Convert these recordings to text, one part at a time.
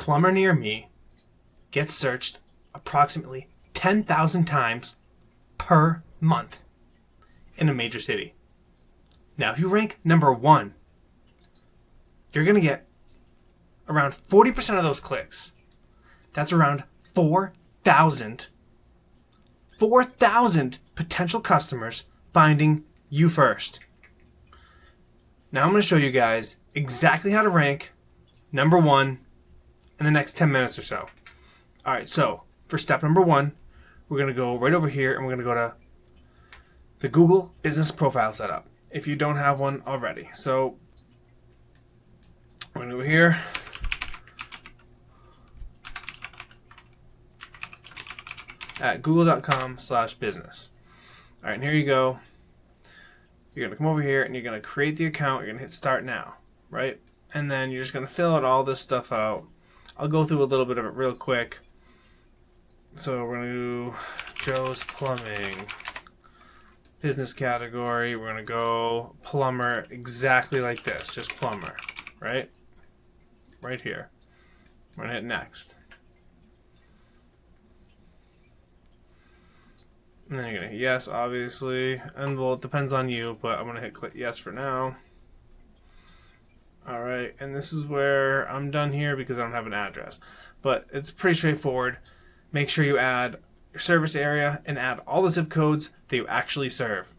plumber near me gets searched approximately 10,000 times per month in a major city. Now, if you rank number 1, you're going to get around 40% of those clicks. That's around 4,000 potential customers finding you first. Now I'm going to show you guys exactly how to rank number 1 in the next 10 minutes or so. Alright, so for step number 1, we're going to go right over here and we're going to go to the Google Business Profile Setup if you don't have one already. So we're going to go here. At google.com/business. All right, and here you go. You're going to come over here and you're going to create the account. You're going to hit start now, right? And then you're just going to fill out all this stuff out. I'll go through a little bit of it real quick. So we're going to do Joe's Plumbing. Business category. We're going to go plumber exactly like this. Just plumber, right? Right here. We're going to hit next. And then you're going to hit yes, obviously. And well, it depends on you, but I'm going to hit click yes for now. Alright, and this is where I'm done here because I don't have an address. But it's pretty straightforward. Make sure you add your service area and add all the zip codes that you actually serve.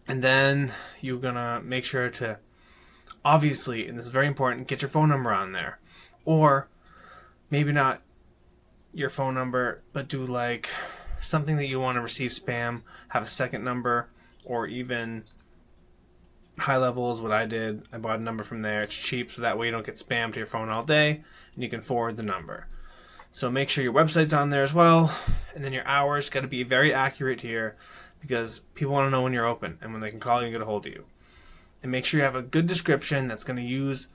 And then you're going to make sure to, obviously, and this is very important, get your phone number on there. Or maybe not your phone number, but do like something that you want to receive spam, have a second number, or even High Level is what I did. I bought a number from there. It's cheap, so that way you don't get spam to your phone all day, and you can forward the number. So make sure your website's on there as well, and then your hours got to be very accurate here because people want to know when you're open and when they can call you and get a hold of you. And make sure you have a good description that's going to use,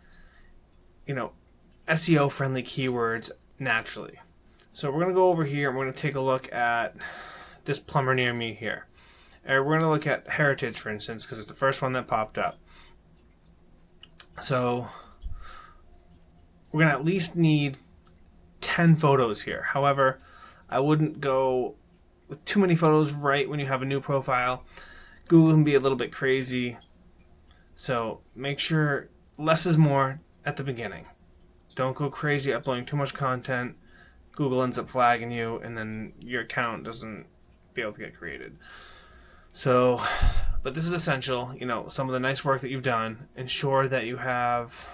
SEO-friendly keywords naturally. So we're going to go over here and we're going to take a look at this plumber near me here. And we're going to look at heritage, for instance, because it's the first one that popped up. So we're going to at least need 10 photos here. However, I wouldn't go with too many photos right when you have a new profile. Google can be a little bit crazy. So make sure less is more at the beginning. Don't go crazy uploading too much content. Google ends up flagging you, and then your account doesn't be able to get created. So, but this is essential. Some of the nice work that you've done. Ensure that you have.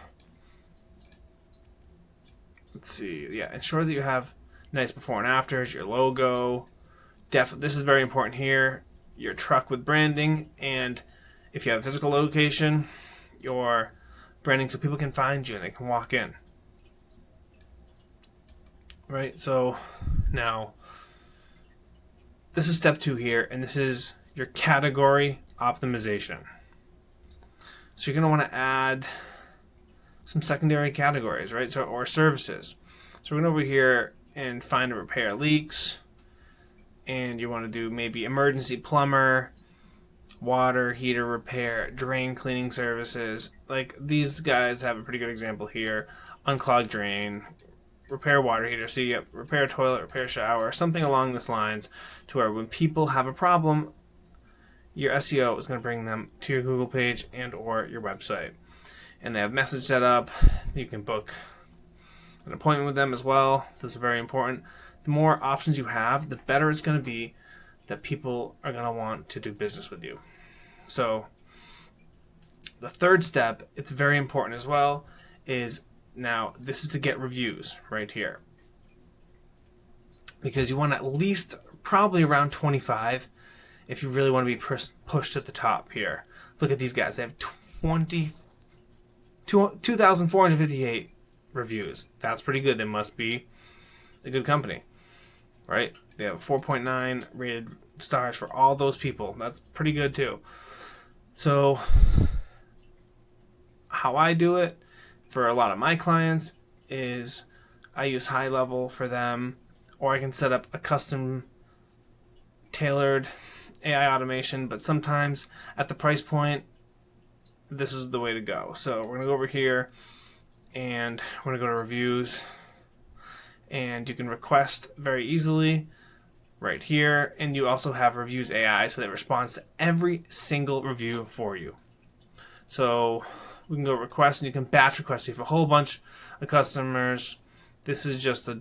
Ensure that you have nice before and afters. Your logo. This is very important here. Your truck with branding, and if you have a physical location, your branding so people can find you and they can walk in. Right, so now this is step 2 here, and this is your category optimization. So you're going to want to add some secondary categories, right? Or services. So we're going to over here and find and repair leaks, and you want to do maybe emergency plumber, water heater repair, drain cleaning services. Like these guys have a pretty good example here. Unclog drain, repair water heater, so you get repair toilet, repair shower, something along this lines, to where when people have a problem, your SEO is going to bring them to your Google page and or your website. And they have message set up. You can book an appointment with them as well. This is very important. The more options you have, the better it's going to be that people are going to want to do business with you. So the third step, it's very important as well, is now this is to get reviews right here. Because you want at least probably around 25 if you really want to be pushed at the top here. Look at these guys. They have 2,458 reviews. That's pretty good. They must be a good company, right? They have 4.9 rated stars for all those people. That's pretty good too. So how I do it for a lot of my clients is I use High Level for them, or I can set up a custom tailored AI automation, but sometimes at the price point, this is the way to go. So we're going to go over here and we're going to go to reviews, and you can request very easily right here, and you also have Reviews AI, so that responds to every single review for you. So we can go request, and you can batch request. You have a whole bunch of customers. This is just a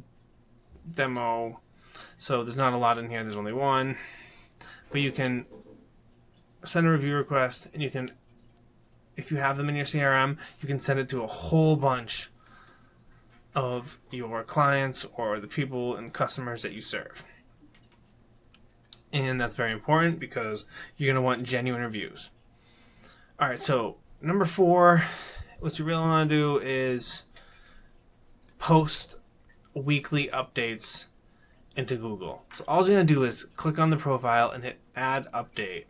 demo, so there's not a lot in here. There's only one, but you can send a review request, and you can, if you have them in your CRM, you can send it to a whole bunch of your clients or the people and customers that you serve. And that's very important because you're going to want genuine reviews. All right, so number 4, what you really want to do is post weekly updates into Google. So all you're going to do is click on the profile and hit Add Update.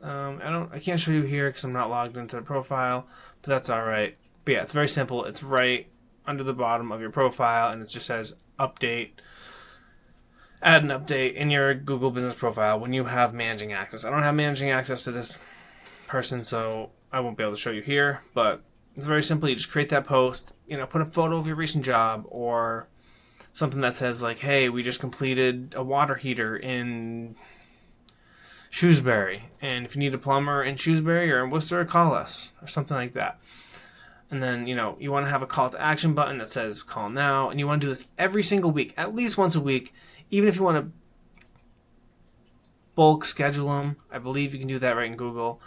I can't show you here because I'm not logged into the profile, but that's all right. But yeah, it's very simple. It's right under the bottom of your profile, and it just says Update. Add an update in your Google Business profile when you have managing access. I don't have managing access to this person, so I won't be able to show you here, but it's very simple. You just create that post, put a photo of your recent job or something that says like, hey, we just completed a water heater in Shrewsbury, and if you need a plumber in Shrewsbury or in Worcester, call us, or something like that. And then, you want to have a call to action button that says call now, and you want to do this every single week, at least once a week. Even if you want to bulk schedule them, I believe you can do that right in Google.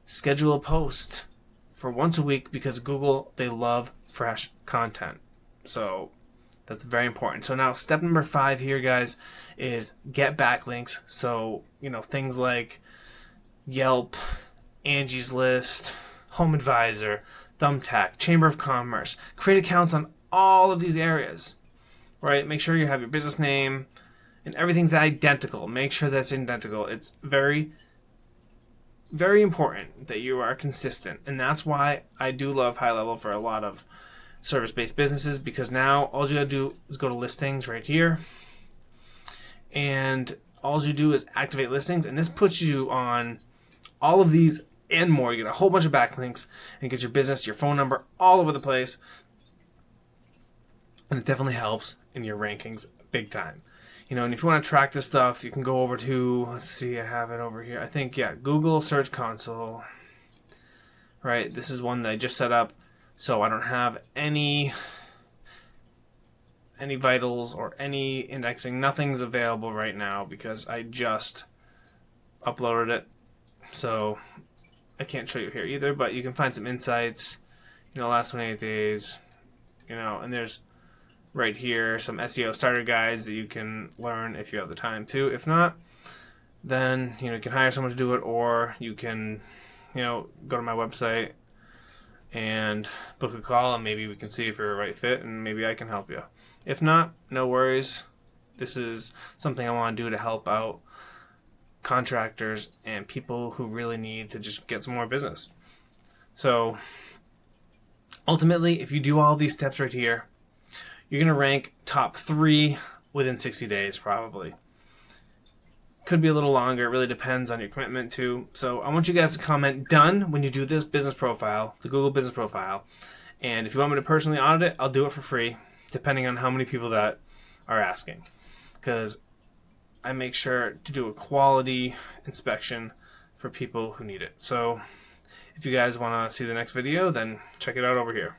Schedule a post for once a week because Google, they love fresh content. So that's very important. So now step number 5 here, guys, is get backlinks. So, things like Yelp, Angie's List, Home Advisor, Thumbtack, Chamber of Commerce. Create accounts on all of these areas. Right? Make sure you have your business name and everything's identical. Make sure that's identical. It's very, very important that you are consistent. And that's why I do love High Level for a lot of service-based businesses, because now all you gotta do is go to listings right here. And all you do is activate listings. And this puts you on all of these and more. You get a whole bunch of backlinks and get your business, your phone number all over the place. And it definitely helps in your rankings big time. And if you want to track this stuff, you can go over to, let's see, I have it over here. I think, Google Search Console. Right, this is one that I just set up, so I don't have any vitals or any indexing. Nothing's available right now because I just uploaded it. So I can't show you here either, but you can find some insights, last 28 days, and there's right here some SEO starter guides that you can learn if you have the time to. If not, then you can hire someone to do it, or you can go to my website and book a call, and maybe we can see if you're a right fit, and maybe I can help you. If not, no worries. This is something I want to do to help out contractors and people who really need to just get some more business. So ultimately, if you do all these steps right here, you're going to rank top 3 within 60 days, probably. Could be a little longer. It really depends on your commitment, too. So I want you guys to comment done when you do this business profile, the Google Business Profile. And if you want me to personally audit it, I'll do it for free, depending on how many people that are asking. Because I make sure to do a quality inspection for people who need it. So if you guys want to see the next video, then check it out over here.